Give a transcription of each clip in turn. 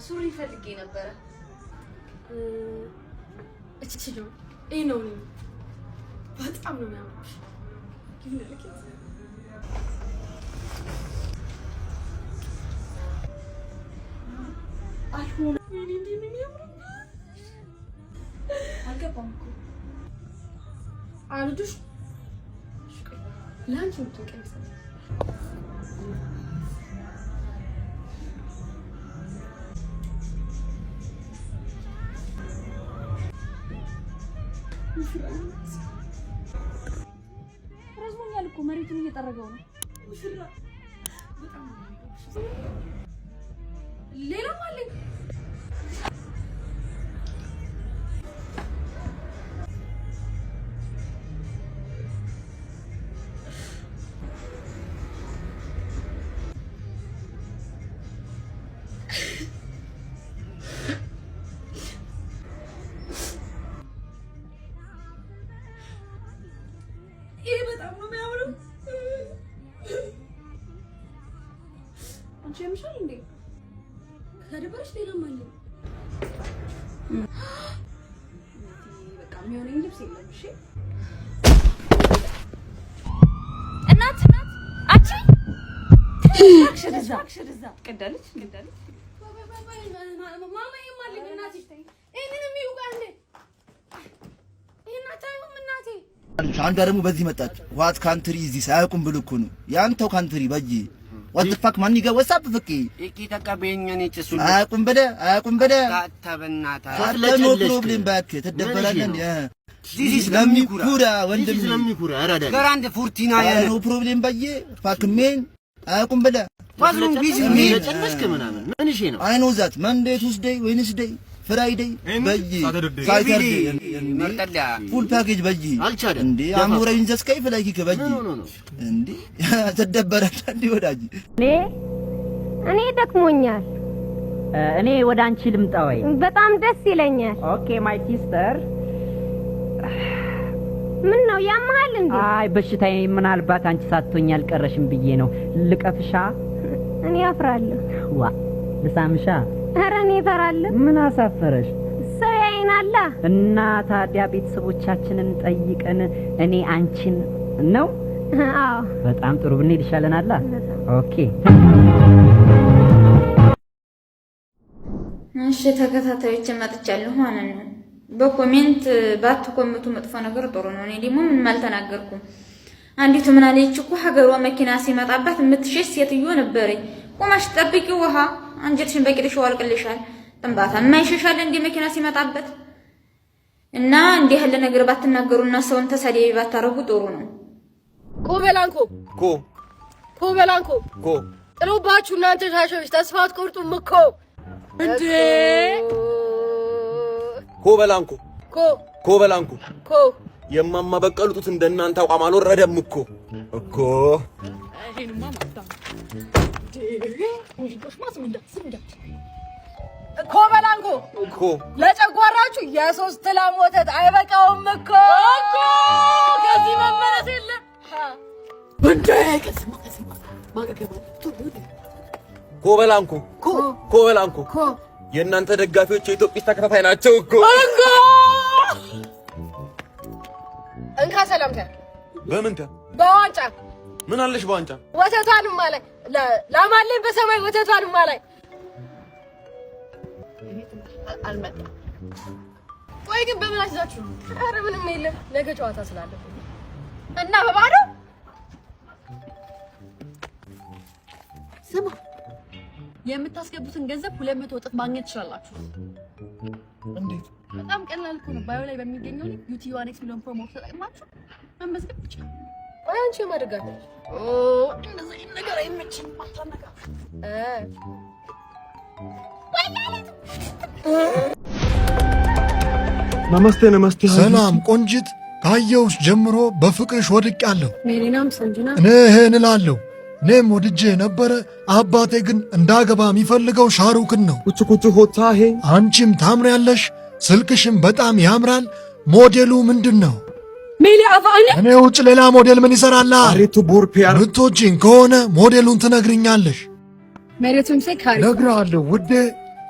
ሱሪ ፈልጌ ነበር እቺ ነው ነው በጣም ነው የሚያምርሽ ይልከት አይሆን እንዴ ነው የሚያምር አልገባምኩ አልዱሽ ላንቺ ትቀምሰ ረዝሞኛል እኮ መሬቱን እየጠረገው ነው ሙሽራ በጣም ሌላ ማለት ጀምሻል እንዴ ከደበረሽ ሌላ ማለት በቃ የሚሆነኝ ልብስ የለም እሺ እናት አቺ አክሽርዛ ቀዳለች ማማ የማልኝ እናት ይታይ እኔንም ይውቃንዴ እናታዩም እናቴ አንዷ ደግሞ በዚህ መጣች ዋት ካንትሪ እዚህ ሳያውቁም ብሎ እኮ ነው ያንተው ካንትሪ በጂ what the fuck ማን ይገው ወሳብ ፍቂ እቂ ተቀበየኛኔ ጭሱል አያውቁም በደ ታተበናታ ኖ ፕሮብሌም ባክ ተደበራለን ዚስ ለሚኩራ ወንድም ለሚኩራ አራዳ ጋራንድ ፎርቲና ኖ ፕሮብሌም ባዬ ፋክሜን አያውቁም በለ ፋዝሉን ቢዚ ምን ጨነስክ ምናምን ምን እሺ ነው አይ ኖ ዛት መንዴ ቱስዴይ ዌድነስዴይ ፍራይዴይ በጂ ሳተርዴይ መርጠላ ፉል ፓኬጅ በጂ እንዴ አሞራይን ዘስካይ ፍላይኪ ከበጂ እንዴ ተደበረታ እንዴ ወዳጅ እኔ ደክሞኛል እኔ ወደ አንቺ ልምጣ ወይ በጣም ደስ ይለኛል ኦኬ ማይ ሲስተር ምን ነው ያማል እንዴ አይ በሽታዬ ምናልባት አንቺ ሳትሆኝ አልቀረሽም ብዬ ነው ልቀፍሻ እኔ አፍራለሁ ዋ ልሳምሻ ኧረ እኔ እፈራለሁ ምን አሳፈረሽ ሰው ያይናላ እና ታዲያ ቤተሰቦቻችንን ጠይቀን እኔ አንቺን ነው አዎ በጣም ጥሩ ብንሄድ ይሻለናል ኦኬ እሺ ተከታታዮች መጥቻለሁ ማለት ነው በኮሜንት ባትኮምቱ መጥፎ ነገር ጥሩ ነው እኔ ደግሞ ምን ማልተናገርኩም አንዲቱ ምን አለች እኮ ሀገሯ መኪና ሲመጣባት የምትሸሽ ሴትዮ ነበረኝ ቆማሽ ጠብቂ ውሃ አንጀትሽን በቂልሽ ወልቅልሻል ጥንባታ ማይሸሻል እንደ መኪና ሲመጣበት እና እንደ ያለ ነገር ባትናገሩና ሰውን ተሳደይ ባታረጉ ጥሩ ነው ኮበላንኮ ኮበላንኮ ጥሩባችሁ እናንተ ሻሾች ተስፋት ቆርጡም እኮ እንዴ ኮበላንኮ የማማ በቀሉት እንደናንተ አቋም አልወረደም እኮ አይሄንማ ማታ ኮበላንኮ ለጨጓራችሁ የሶስት ላም ወተት አይበቃውም እኮ ከዚህ መመለስ የለም እንዴ ኮበላንኮ የእናንተ ደጋፊዎች የኢትዮጵያ ተከታታይ ናቸው እኮ እንካ ሰላምታ በምንተ በዋንጫ ምን አለሽ በዋንጫ ወተቷን ማለት ላማለኝ በሰማይ ወተቷን ማለት አልመጣ ቆይ ግን በምን አስዛችሁ ኧረ ምንም የለም ነገ ጨዋታ ስላለ እና በባዶ ስማ የምታስገቡትን ገንዘብ 200 እጥፍ ማግኘት ትችላላችሁ እንዴት በጣም ቀላል እኮ ነው ባዮ ላይ በሚገኘው UT1X ሚሊዮን ፕሮሞት ተጠቅማችሁ መመዝገብ ብቻ ወይ አንቺ ማድረጋችሁ እንደዚህ ነገር አይመችም ማታነጋ ነመስቴ ሰላም ቆንጅት ካየውሽ ጀምሮ በፍቅርሽ ወድቄያለሁ ሜሪናም ሰንጂና እኔ እላለሁ እኔም ወድጄ ነበረ አባቴ ግን እንዳገባ የሚፈልገው ሻሩክን ነው ኩቹ ሆታሄ አንቺም ታምሪያለሽ ስልክሽም በጣም ያምራል ሞዴሉ ምንድነው ሜሊ አፋኝ እኔ ውጭ ሌላ ሞዴል ምን ይሰራላ አሬቱ ቦርፒያር ብትወጂኝ ከሆነ ሞዴሉን ትነግሪኛለሽ ሜሪቱም ሴካሪ ነግራለሁ ውዴ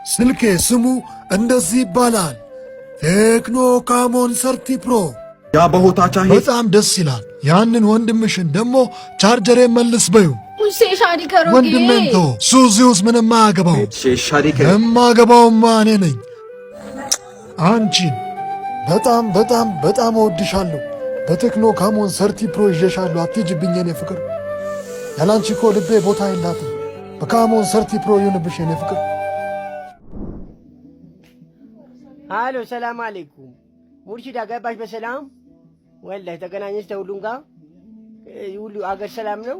ስልኬ ስሙ እንደዚህ ይባላል፣ ቴክኖ ካሞን 30 ፕሮ። ያ በሆታቻ በጣም ደስ ይላል። ያንን ወንድምሽን ደግሞ ቻርጀር መልስ በዩ። ወንድሜን ተው፣ ሱዚውስ ምንም አያገባው። የማገባውማ እኔ ነኝ። አንቺን በጣም በጣም በጣም እወድሻለሁ። በቴክኖ ካሞን 30 ፕሮ ይዤሻለሁ። አትጅብኝ የኔ ፍቅር። ያላንቺ እኮ ልቤ ቦታ የላትም። በካሞን 30 ፕሮ ይሁንብሽ የኔ ፍቅር። ሃሎ ሰላም አለይኩም ሙርሺድ፣ አገባሽ በሰላም? ወላሂ ተገናኘሽ ተሁሉም ጋር ሁሉ አገር ሰላም ነው?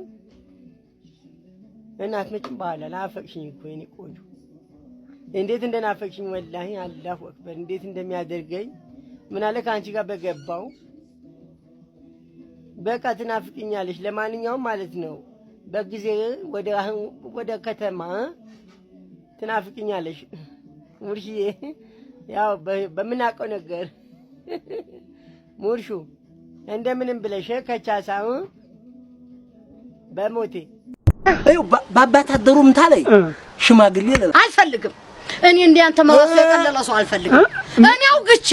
እናት መጭም በኋላ ናፈቅሽኝ እኮ የኔ ቆንጆ፣ እንዴት እንደናፈቅሽኝ ወላሂ አላሁ አክበር፣ እንዴት እንደሚያደርገኝ ምን አለ ከአንቺ ጋር በገባው። በቃ ትናፍቅኛለሽ። ለማንኛውም ማለት ነው በጊዜ ወደ ከተማ ትናፍቅኛለሽ ሙርሺዬ። ያው በምናውቀው ነገር ሙርሹ እንደምንም ብለሽ ከቻሳው በሞቴ ባባት አደሩም ታለይ ሽማግሌ አልፈልግም። እኔ እንዲያንተ መዋስ የቀለለ ሰው አልፈልግም። እኔ አውግቼ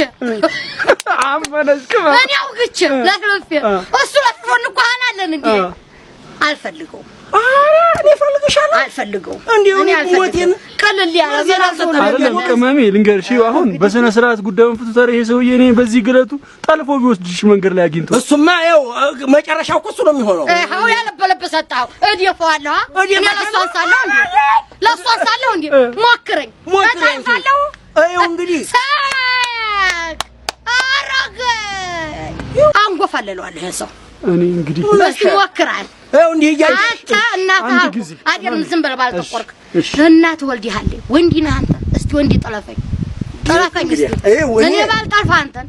አመነስከማ እኔ አውግቼ ለክለፍ እሱ ለፍሮን እኮ አናለን እንዴ አልፈልገው። እኔ ፈልግሻለሁ አልፈልገው። እኔ ሞቴን ቀለል ያለ ዘራ አይደለም ቅመሜ ልንገርሽ፣ አሁን በስነ ስርዓት ጉዳዩን ፍቱታሪ። ይሄ ሰውዬ እኔ በዚህ ግለቱ ጠልፎ ቢወስድሽ መንገድ ላይ አግኝቶ እሱማ ያው መጨረሻው እኮ እሱ ነው የሚሆነው። አው ያለበለበ ሰጣው እዲፋለሁ እኔ ለሷሳለሁ እንዴ ለሷሳለሁ እንዴ ሞክረኝ ታንፋለሁ። አይው እንግዲህ አረገ አንጎፋለለዋለሁ ይሄ ሰው። እኔ እንግዲህ ሞክራል አይው እንዴ ያይ አንተ እናትህ አይደለም ዝም ብለህ ባልተቆርክ እናትህ ወልዲሃለ ወንዲ ነህ አንተ። እስቲ ወንዲ ጠለፈኝ እስቲ እኔ ባልጠልፍ አንተን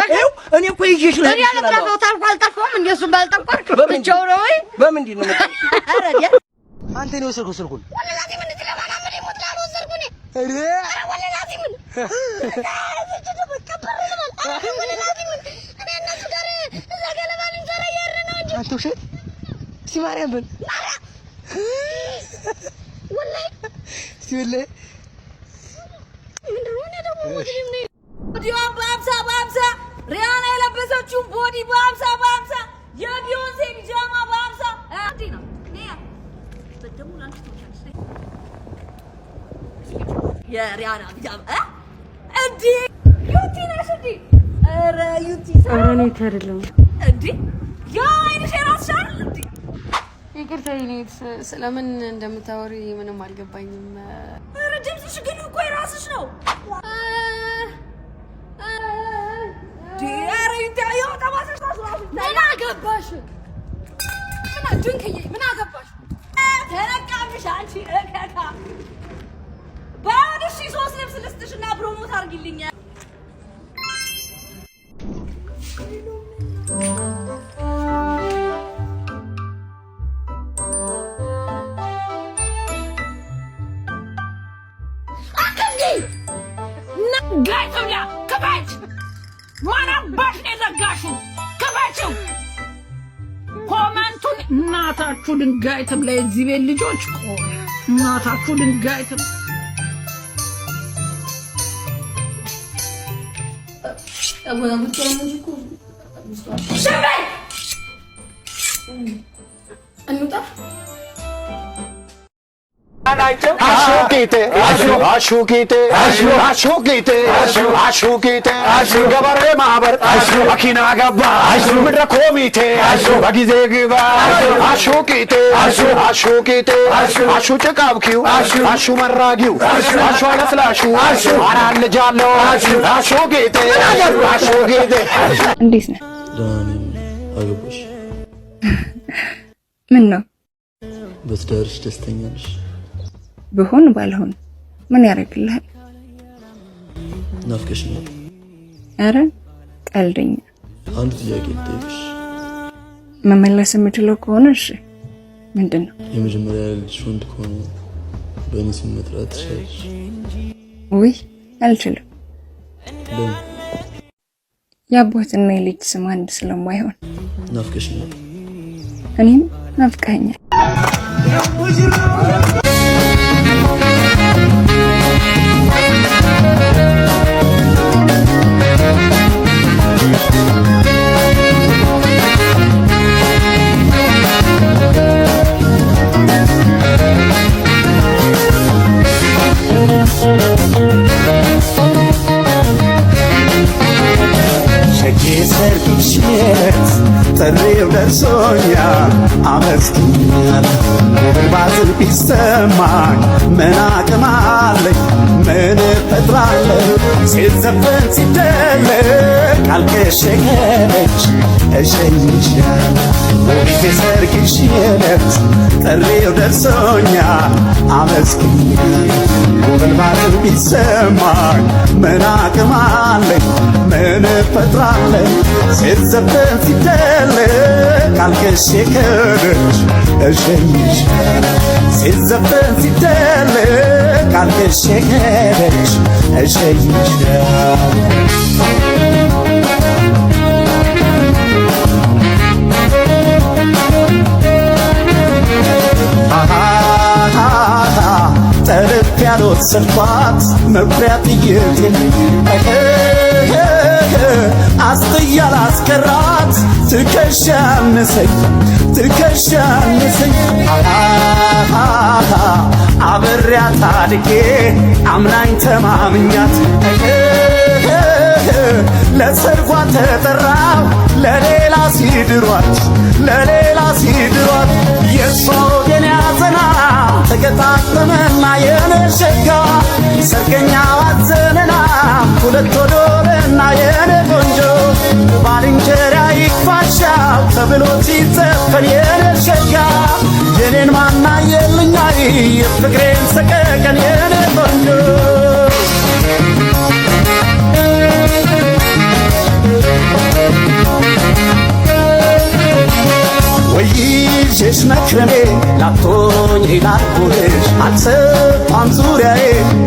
አይው እኔ እኮ ይዤሽ እኔ ያለጠልፈው ታልኳልጠልፈውም እንደሱ ባልጠቆርክ ብቻው ነው ወይ በምንድን ነው አረዲያ አንተ ነው ወሰድኩ ስልኩን ወላሂ ምን ትለማናምን ይሞታል ወሰድኩኝ አረ ወላሂ ምን አንተ ውሸት ሲማርያም በል ወላሂ ሲወለ ምንድነው? እኔ ደግሞ ሙስሊም ነኝ። ቦዲዋን በ50 ሪያና የለበሰችው ቦዲ በ50 የቢዮንሴ ቢጃማ በ50 እንዴ ነው በደሙ ላንቺ ተወሻለሽ የሪያና ቢጃማ እንዴ ዩቲ ነሽ እንዴ? ኧረ ዩቲ ኧረ እኔ አይደለም እንዴ ያ አይነሽ ራስሽ አይደል እንዴ? ይቅርታ ይኔት ስለምን እንደምታወሪ ምንም አልገባኝም። ኧረ ድምፅሽ ግን እኮ የራስሽ ነው። ዲያሪ ታየው ተባሰሽ ታስራሽ ምን አገባሽ? ምን አድንከኝ? ምን አገባሽ? ተረቃምሽ አንቺ እከካ ባንሽ 3 ልብስ ልስጥሽና ፕሮሞት አድርጊልኝ። ጋይቶላ ከፋች ማናባሽ ነው ዘጋሽው? ከፋችው ኮመንቱን እናታችሁ ድንጋይ ትብላ። የዚህ ቤት ልጆች እናታችሁ ድንጋይ ትብላ። ገበሬ ማህበር መኪና ገባ ምድረ ኮሚቴ በጊዜ ግባ አሹቂቴ አሹ ጭቃብኪው አሹ መራጊው አሹ አለስላሹ አራት ልጅ አለው አሹቂቴ እንዴት ነህ? አገባሽ? ምን ነው በትዳርሽ ደስተኛ ነሽ? ብሆን ባልሆን ምን ያደርግልሃል? ናፍቀሽኛል። ኧረ ቀልደኛ። አንድ ጥያቄ ልጠይቅሽ። መመለስ የምችለው ከሆነ እሺ። ምንድን ነው? የመጀመሪያ ልጅ ወንድ ከሆነ በእኔ ስም መጥራት ትችላለሽ? ውይ አልችልም። ለምን? የአባትና የልጅ ስም አንድ ስለማይሆን። ናፍቀሽኛል። እኔም ናፍቀኸኛል። ደርሶኛል አመስግኛለሁ ባዝን ቢሰማኝ ምን አቅም አለኝ ምን እፈጥራለሁ ሲዘፈን ሲደለቅ አልቅሼ ከሄደች እሸኝሻለሁ ወዲህ ሰርግሽ የለት ጥሪው ደርሶኛል አመስግኛለሁ ባዝን ቢሰማኝ ምን አቅም አለኝ ምን እፈጥራለሁ ሲዘፈን ሲደለቅ አልቅሼ ከሄደች እሸኝሻለሁ ሲዘፈን ሲደለቅ አልቅሼ ከሄደች እሸኝሻለሁ ጠልፍ ያልወሰድኳት መኩሪያ ጥይቴን አስጥያ ላስቀራት ትከሻ አነሰኝ አብሬያት አድጌ አምናኝ ተማምኛት ለሰርጓ ተጠራው ለሌላ ሲድሯት የሷ ወገን ያዘና ተገጣጠመና የኔ ሸጋ ሰርገኛው አዘነና ሁለት ወዶልና የኔ ቆንጆ ባልንጀራ ይክፋሻው ተብሎ ሲዘፈን የኔ ሸጋ የኔን ማና የልኛይ የፍቅሬን ሰቀቀን የኔ ቆንጆ ወይዤሽ መክረሜ ላቶኝ ላልኩልሽ አልሰፋም ዙሪያዬ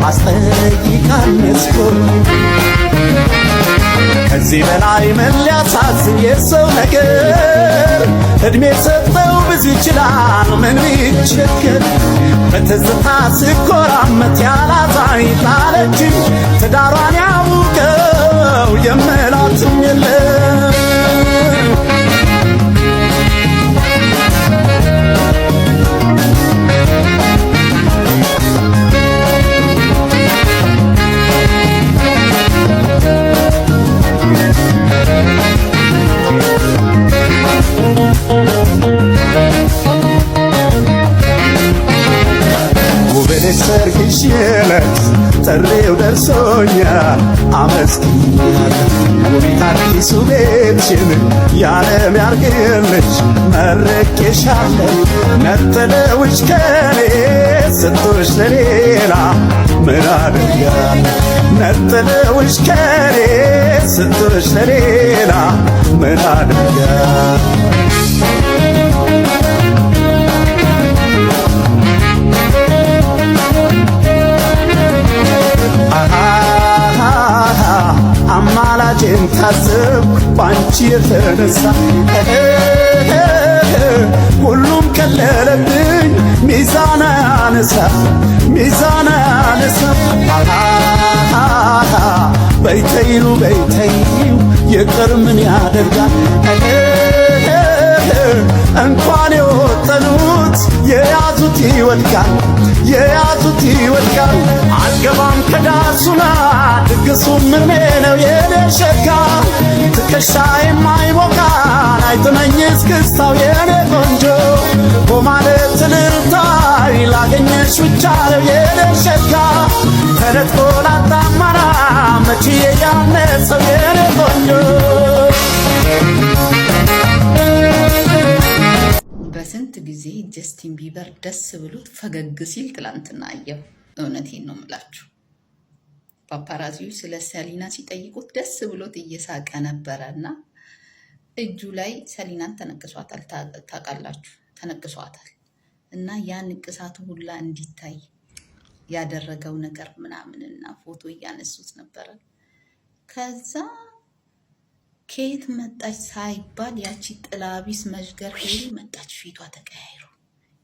አስጠይቃል መስኮል ከዚህ በላይ ምን ሊያሳዝን የሰው ነገር እድሜ ሰጠው ብዙ ይችላል ምን ቢቸገር በትዝታ ስኮራመት ያላዛኝ ጣለችኝ ትዳሯን ያውቀው የምላትም የለም ሰርግሽ የለት ጥሪው ደርሶኛል አመስግኛለሁ ውቢት አዲሱ ቤትሽን ያለም ያርግልሽ መርቄሻለሁ ነጥለውሽ ከኔ ስቶሽ ለሌላ ምን አደርጋለሁ ነጥለውሽ ከኔ ስቶሽ ለሌላ ምን አደርጋለሁ አማላጄን ታዘብኩ ባንቺ የተነሳ ሁሉም ቀለለብኝ ሚዛን አነሳ በይተይሉ ይቅር ምን ያደርጋል እንኳን የወጠኑት የያዙት ይወድቃል አልገባም ከዳሱና ድግሱ ምን ነው የኔ ሸጋ ትከሻ የማይሞቃን አይጥመኝ እስክስታው የኔ ቆንጆ በማለት ልርታይ ላገኘሽ ብቻ ነው የኔ ሸጋ ተነጥቆ ላጣማራ መቼ ያነሰው የኔ ቆንጆ በስንት ጊዜ ጀስቲን ቢበር ደስ ብሎት ፈገግ ሲል ትላንትና አየሁ። እውነቴን ነው የምላችሁ። ፓፓራዚዎች ስለ ሰሊና ሲጠይቁት ደስ ብሎት እየሳቀ ነበረና እጁ ላይ ሰሊናን ተነቅሷታል። ታውቃላችሁ፣ ተነቅሷታል። እና ያ ንቅሳቱ ሁላ እንዲታይ ያደረገው ነገር ምናምንና ፎቶ እያነሱት ነበረ። ከዛ ከየት መጣች ሳይባል ያቺ ጥላቢስ መዥገር ሄሪ መጣች፣ ፊቷ ተቀያይሮ።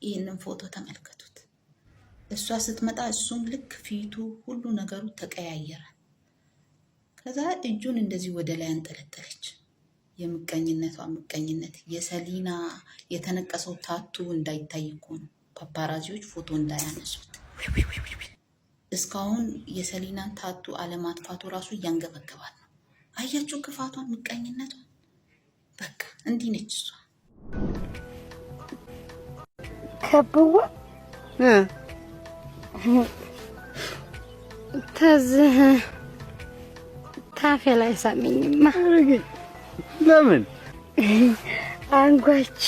ይህንን ፎቶ ተመልከቱት። እሷ ስትመጣ እሱም ልክ ፊቱ ሁሉ ነገሩ ተቀያየረ። ከዛ እጁን እንደዚህ ወደ ላይ አንጠለጠለች። የምቀኝነቷ ምቀኝነት። የሰሊና የተነቀሰው ታቱ እንዳይታይ እኮ ነው ፓፓራዚዎች ፎቶ እንዳያነሱት። እስካሁን የሰሊናን ታቱ አለማጥፋቱ ራሱ እያንገበገባት ነው። አያችሁ ክፋቷን፣ ምቀኝነቷን። በቃ እንዲህ ነች እሷ። ከብዋ ተዝህ ታፌ ላይ ሳሚኝማ ለምን አንጓች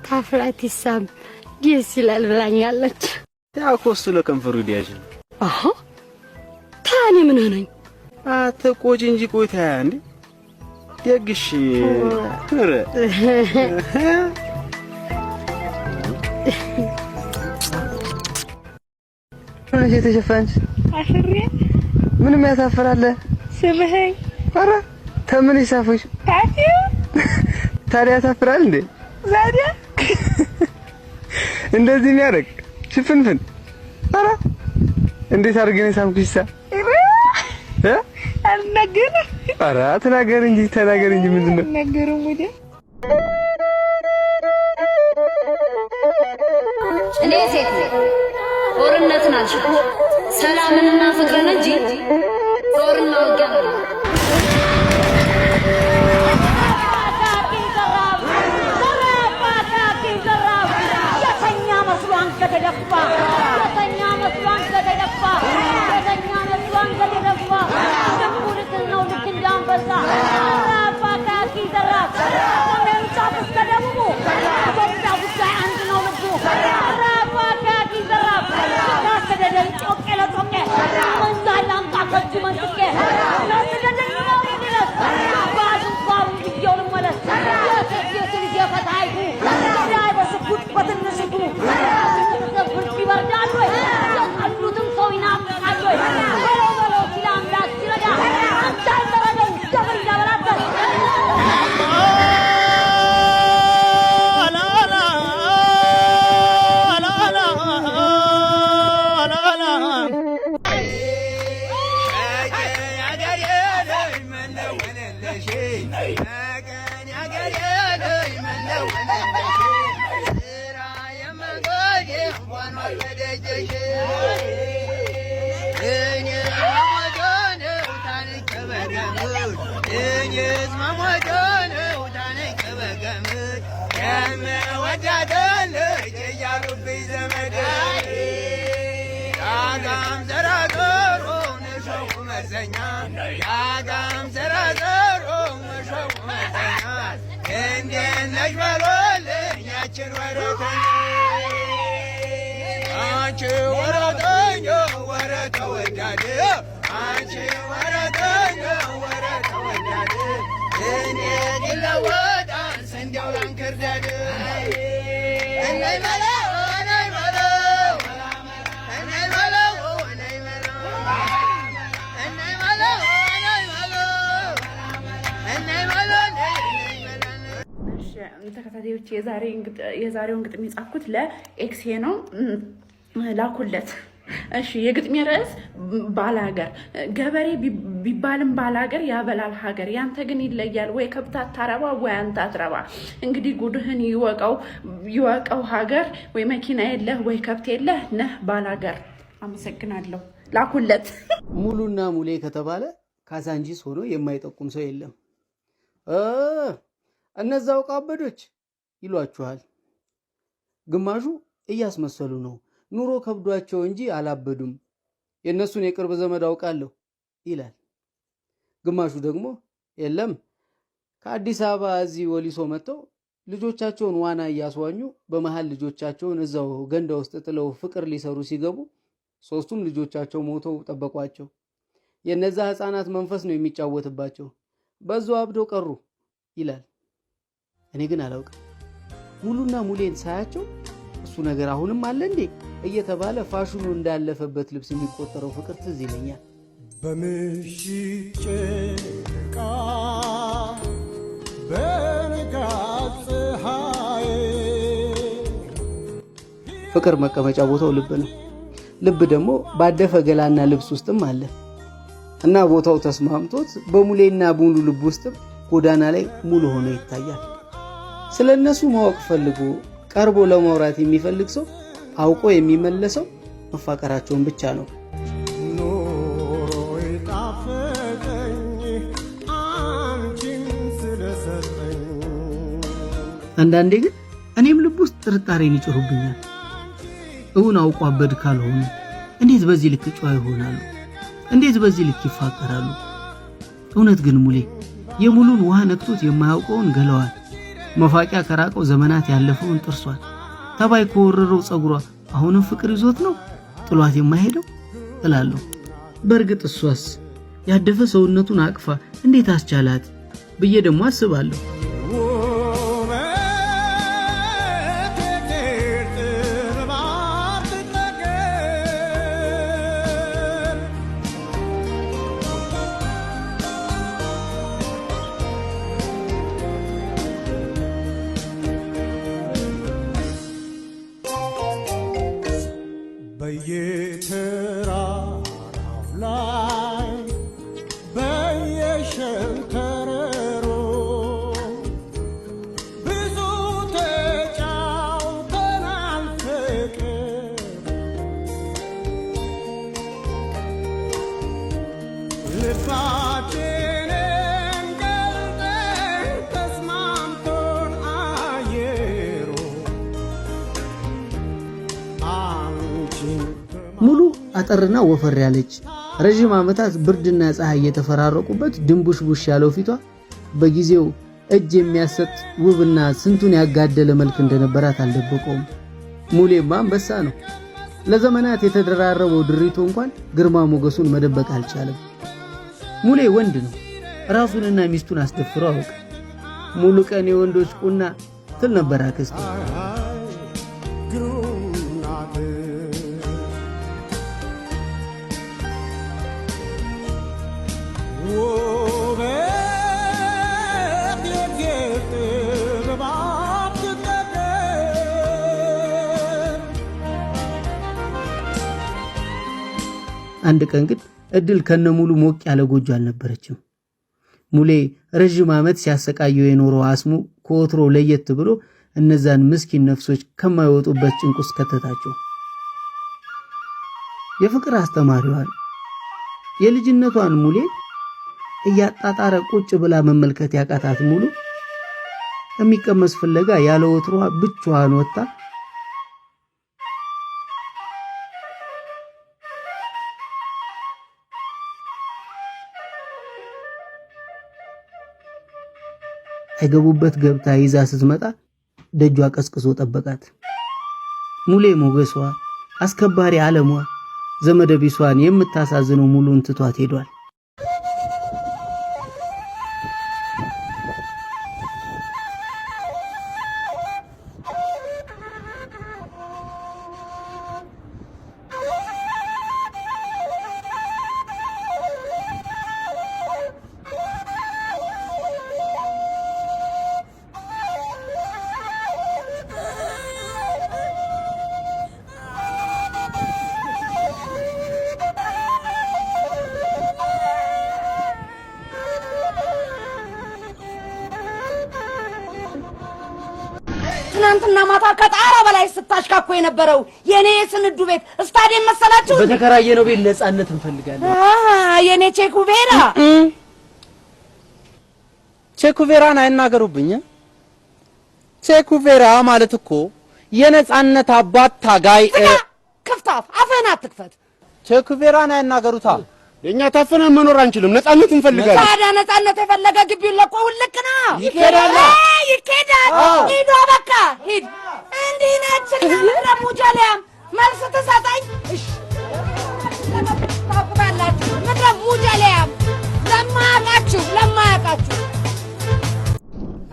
ታፍላት ይሳም ደስ ይላል ብላኛለች። ያው ኮስቱ ለከንፈሩ ዲያጅ አሃ ታኔ ምን ሆነኝ አትቆጪ እንጂ ቆይታ እንዴ ደግሽ ኧረ ምን የተሸፈንሽ አፍሬ ምንም ያሳፍራል ስብህይ ኧረ ተምን ይሳፍሽ ታፊው ታዲያ ያሳፍራል እንዴ ዛዲያ እንደዚህ የሚያደርግ ሽፍንፍን ኧረ እንዴት አድርገን ሳምኩሽሳ አልነገር ኧረ ተናገር እንጂ ምንድነው ነገሩ ሙዴ እኔ ሴት ጦርነትን አልሻለሁ ሰላምንና ፍቅርን እንጂ ጦርና ውጊያ ነው። ተከታታዮች የዛሬውን ግጥም የጻፍኩት ለኤክሴ ነው ላኩለት። እሺ የግጥሜ ርዕስ ባላገር ገበሬ ቢባልም ባላገር ያበላል ሀገር ያንተ ግን ይለያል ወይ ከብት አታረባ ወይ አንተ አትረባ እንግዲህ ጉድህን ይወቀው ሀገር ወይ መኪና የለህ ወይ ከብት የለህ ነህ ባላገር። አመሰግናለሁ። ላኩለት። ሙሉና ሙሌ ከተባለ ካዛንጂስ ሆኖ የማይጠቁም ሰው የለም። እነዛው ቃበዶች ይሏችኋል። ግማሹ እያስመሰሉ ነው ኑሮ ከብዷቸው እንጂ አላበዱም የነሱን የቅርብ ዘመድ አውቃለሁ ይላል። ግማሹ ደግሞ የለም ከአዲስ አበባ እዚህ ወሊሶ መጥተው ልጆቻቸውን ዋና እያስዋኙ በመሃል ልጆቻቸውን እዛው ገንዳ ውስጥ ጥለው ፍቅር ሊሰሩ ሲገቡ ሶስቱም ልጆቻቸው ሞተው ጠበቋቸው። የነዛ ህፃናት መንፈስ ነው የሚጫወትባቸው በዛው አብደው ቀሩ ይላል። እኔ ግን አላውቅም። ሙሉና ሙሌን ሳያቸው እሱ ነገር አሁንም አለ እንዴ እየተባለ ፋሽኑ እንዳለፈበት ልብስ የሚቆጠረው ፍቅር ትዝ ይለኛል። በምሽት ጨረቃ በንጋት ፀሐይ ፍቅር መቀመጫ ቦታው ልብ ነው። ልብ ደግሞ ባደፈ ገላና ልብስ ውስጥም አለ እና ቦታው ተስማምቶት በሙሌና ሙሉ ልብ ውስጥም ጎዳና ላይ ሙሉ ሆኖ ይታያል። ስለነሱ ማወቅ ፈልጎ ቀርቦ ለማውራት የሚፈልግ ሰው አውቆ የሚመለሰው መፋቀራቸውን ብቻ ነው። ኖሮ ይጣፈጠኝ አንቺን ስለሰጠኝ አንዳንዴ ግን እኔም ልብ ውስጥ ጥርጣሬን ይጭሩብኛል። እውን አውቆ አበድ ካልሆነ እንዴት በዚህ ልክ ጨዋ ይሆናሉ? እንዴት በዚህ ልክ ይፋቀራሉ? እውነት ግን ሙሌ የሙሉን ውሃ ነክቶት የማያውቀውን ገለዋል፣ መፋቂያ ከራቀው ዘመናት ያለፈውን ጥርሷል፣ ተባይ ከወረረው ጸጉሯ አሁንም ፍቅር ይዞት ነው ጥሏት የማይሄደው እላለሁ። በእርግጥ እሷስ ያደፈ ሰውነቱን አቅፋ እንዴት አስቻላት ብዬ ደግሞ አስባለሁ። በየተራራው ላይ በየሸንተረሩ ብዙ ተጫውተናል ፍቅር ልባችንን ገልጠን ተስማምቶን አየሩ ሙሉ አጠርና ወፈር ያለች ረጅም ዓመታት ብርድና ፀሐይ የተፈራረቁበት ድንቡሽቡሽ ያለው ፊቷ በጊዜው እጅ የሚያሰጥ ውብና ስንቱን ያጋደለ መልክ እንደነበራት አልደበቀውም። ሙሌማ አንበሳ ነው። ለዘመናት የተደራረበው ድሪቶ እንኳን ግርማ ሞገሱን መደበቅ አልቻለም። ሙሌ ወንድ ነው። ራሱንና ሚስቱን አስደፍሮ አውቅ ሙሉ ቀን የወንዶች ቁና ትል ነበር አክስቴ። አንድ ቀን ግን እድል ከነሙሉ ሞቅ ያለ ጎጆ አልነበረችም። ሙሌ ረጅም ዓመት ሲያሰቃየው የኖረው አስሙ ከወትሮ ለየት ብሎ እነዛን ምስኪን ነፍሶች ከማይወጡበት ጭንቅ ውስጥ ከተታቸው። የፍቅር አስተማሪዋን የልጅነቷን ሙሌ እያጣጣረ ቁጭ ብላ መመልከት ያቃታት ሙሉ የሚቀመስ ፍለጋ ያለ ወትሯ ብቻዋን ወጣ አይገቡበት ገብታ ይዛ ስትመጣ ደጇ ቀስቅሶ ጠበቃት። ሙሌ ሞገሷ፣ አስከባሪ ዓለሟ፣ ዘመደ ቢሷን የምታሳዝነው ሙሉን ትቷት ሄዷል። ትናንትና ማታ ከጣራ በላይ ስታሽካኮ የነበረው የኔ ስንዱ ቤት ስታዲየም መሰላችሁ? በተከራየነው ቤት ነፃነት እንፈልጋለን። የኔ ቼኩቬራ ቼኩቬራን አይናገሩብኝ። ቼኩቬራ ማለት እኮ የነፃነት አባት ታጋይ። ክፍታፍ አፈና አትክፈት። ቼኩቬራን አይናገሩታ። እኛ ታፈናን መኖር አንችልም፣ ነፃነት እንፈልጋለን። ታዲያ ነፃነት የፈለገ ግቢውን ለቆ ውልቅ ነው ይኬዳል። ሂዶ በቃ ሂድ። እንዲህ ነች ለሙጀሊያም መልስ ትሰጠኝ። እሺ ታውቃላችሁ፣ ምድረ ሙጀሊያም ለማያውቃችሁ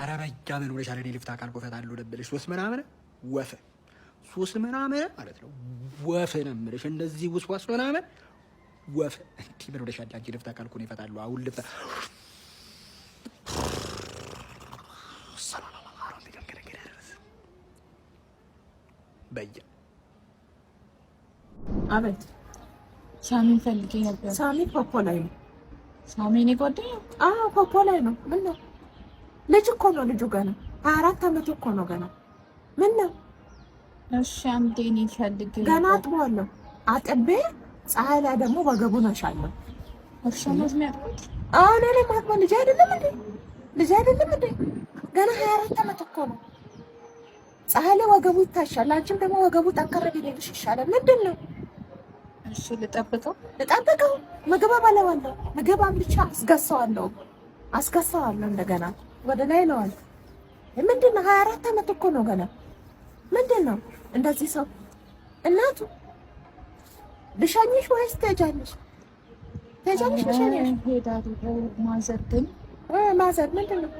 ኧረ በጃ ምን ወደ ሻለኔ ልፍታ ካልኩ እፈታለሁ ደብልሽ ሶስት ምናምን ማለት ነው ወፍ ነው የምልሽ። እንደዚህ ውስዋስ ምናምን ወፍ እንዲህ ምን ወደ ሻለኔ ልፍታ ካልኩ ነው ይፈታሉ። አሁን ልፍታ በያ አቤት ሳሚን ፈልጌ ነበር። ሳሚ ፖፖ ላይ ነው። ሳሚ እኔ ጓደኛ? አዎ ፖፖ ላይ ነው። ምን ነው? ልጅ እኮ ነው። ልጁ ገና 24 ዓመት እኮ ነው ገና። ምን ነው? እሺ አምዴ እኔ ፈልጌ ገና አጥቧለሁ። አጥቤ ፀሐይ ላይ ደግሞ ወገቡን አሻለሁ። እርሻ ነው የሚያጥቡት? አዎ እኔ ማጥባ ልጅ አይደለም እንዴ? ገና 24 ዓመት እኮ ነው። ፀሐይ ላይ ወገቡ ይታሻል። አንቺም ደግሞ ወገቡ ጠንከር ቢልልሽ ይሻላል። ምንድን ነው? እሺ ልጠብቀው። ምግብ አበላዋለሁ። ምግብ አምልቻ አስገሳዋለሁ። እንደገና ወደ ላይ ነው አለ። ምንድን ነው 24 ዓመት እኮ ነው ገና። ምንድን ነው እንደዚህ ሰው? እናቱ ልሸኝሽ ወይስ ትሄጃለሽ? ልሸኝሽ ሄዳለሁ። ማዘር ምንድን ነው?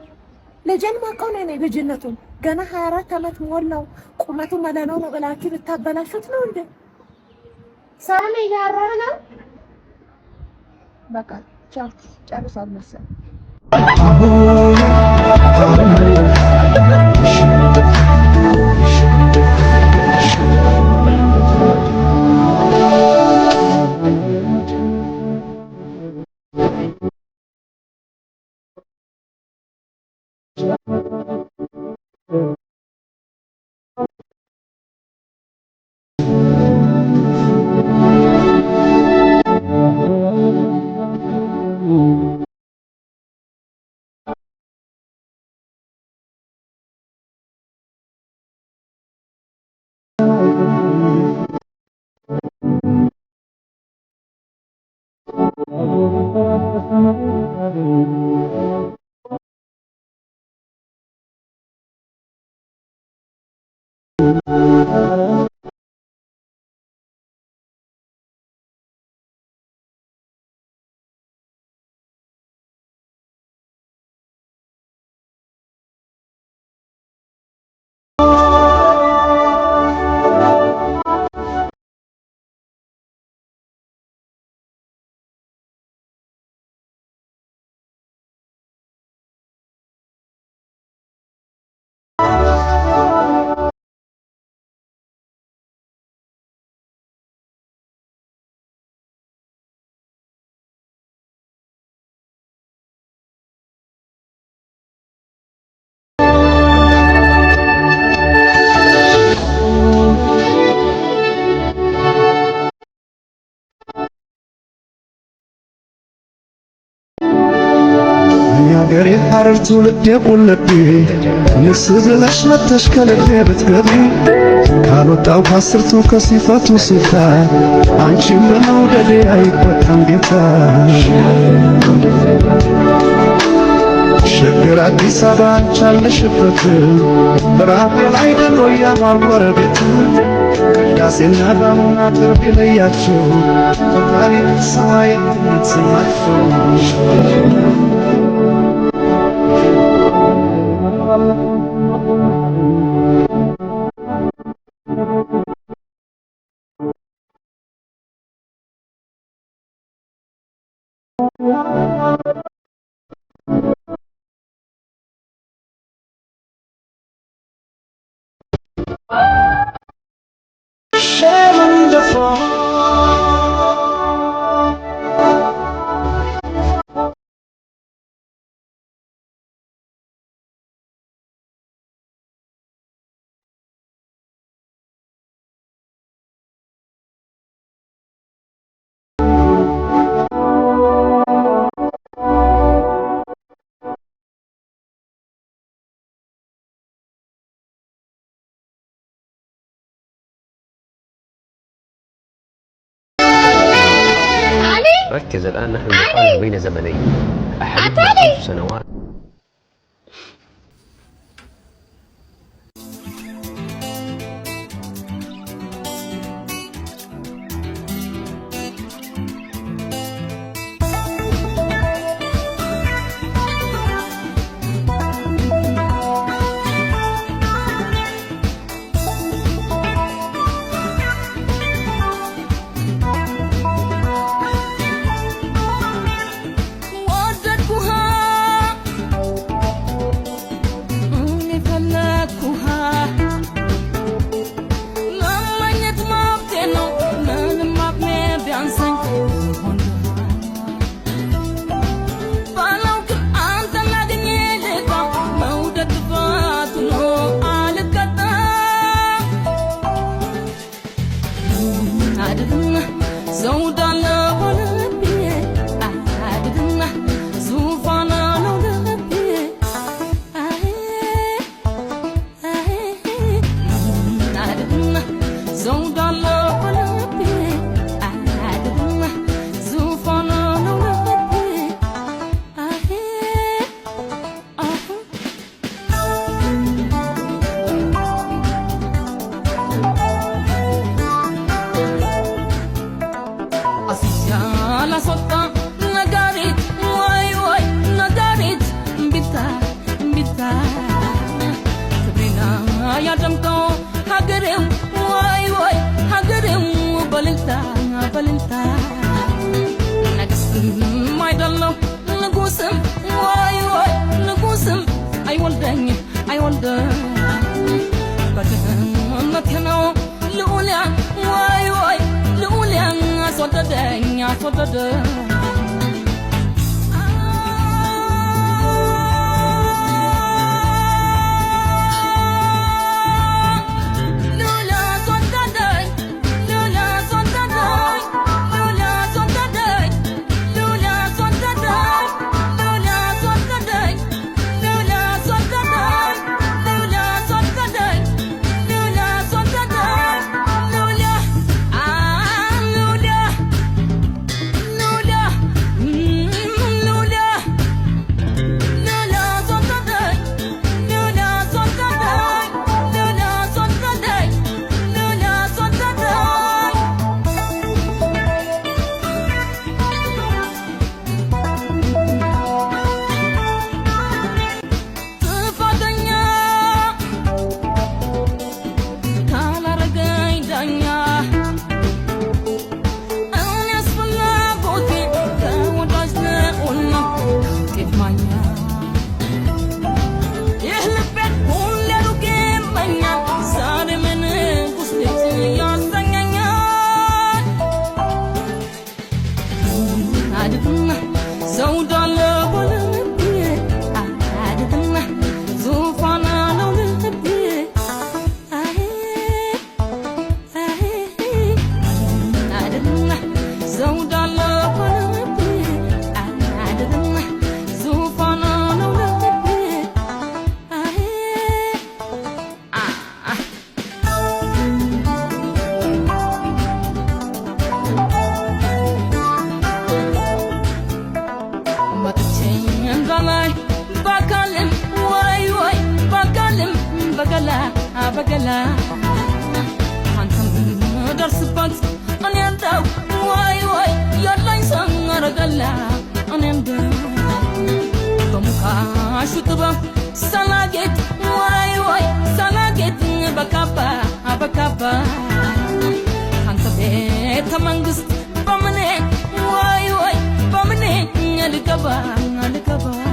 ልጄን ማውቀው ነው እኔ ልጅነቱን ገና 24 ዓመት ሞላው። ቁመቱ መለሎ ነው ብላችሁ ልታበላሹት ነው እንዴ? ሳሚ ያራህ ነው። በቃ ቻው ጨርሷል መሰለኝ። የአገሬ ሐረር ትውልድ የቆለቤ ንስ ብለሽ መተሽ ከልቤ ብትገቢ ካልወጣው ከአስርቱ ከሲፈቱ ሲታ አንቺም በመውደዴ አይቆጣም ጌታ። ሸገር አዲስ አበባ አንቺ አለሽበት በራፌል አይደል ወይ ያማር ጎረቤት ቅዳሴና ዳሙና ትርፍ ይለያቸው ፈጣሪ ሰማይ ትሰማቸው። ركز الآن نحن نقارن بين زمنين أحدهما 5 سنوات. Mangus, Bamane, why, Bamane, Alikaba, Alikaba.